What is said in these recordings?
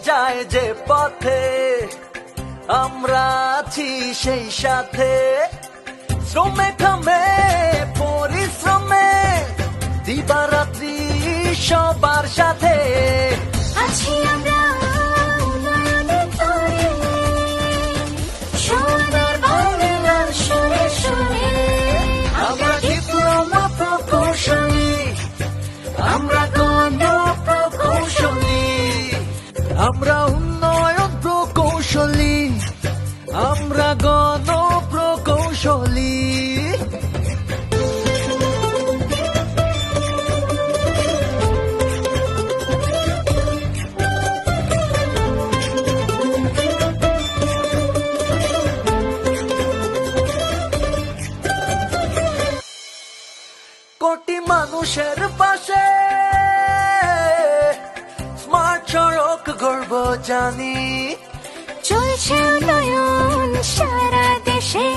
যায় যে পথে আমরা আছি সেই সাথে, শ্রমে ঘামে পরিশ্রমে দিবারাত্রি সবার সাথে আছি আমরা উন্নয়নের তরে, সোনার বাংলার সুরে সুরে। আমরা ডিপ্লোমা প্রকৌশলী, আমরা গণপ্রকৌশলী, আমরা উন্নয়ন প্রকৌশলী, আমরা গণপ্রকৌশলী। কোটি মানুষের পাশে স্মার্ট সড়ক গর্ব জানি, চলছে উন্নয়ন সারা দেশে,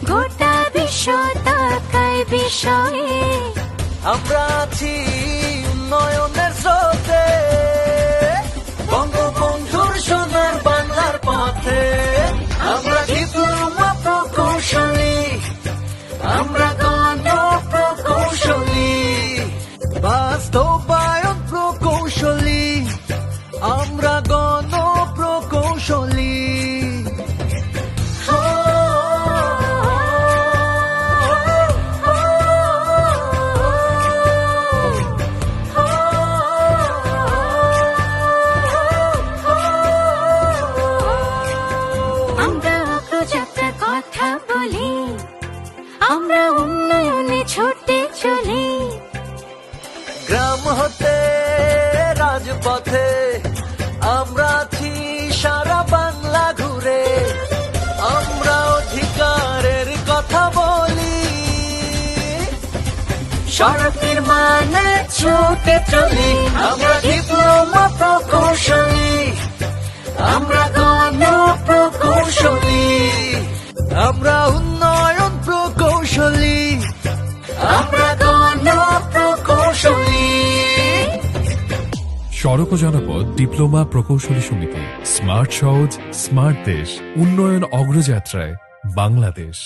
গোটা বিশ্ব তাকায় বিষয়ে। আমরা আছি উন্নয়নের স্রোতে, বঙ্গবন্ধুর সোনার বাংলার পথে। আমরা ডিপ্লোমা প্রকৌশলী, আমরা গণপ্রকৌশলী, বাস্তবায়ন প্রকৌশলী, আমরা গণপ্রকৌশলী। আমরা অগ্রযাত্রার কথা বলি, আমরা উন্নয়নে ছুটে চলি। গ্রাম হতে রাজপথে আমরা আছি সারা বাংলা ঘুরে, আমরা অধিকারের কথা বলি, সড়ক নির্মাণে ছুটে চলি। আমরা ডিপ্লোমা প্রকৌশলী, আমরা গণপ্রকৌশলী, আমরা উন্নয়ন প্রকৌশলী, আমরা গণপ্রকৌশলী। সড়ক ও জনপথ ডিপ্লোমা প্রকৌশলী সমিতি, স্মার্ট সহজ স্মার্ট দেশ, উন্নয়ন অগ্রযাত্রায় বাংলাদেশ।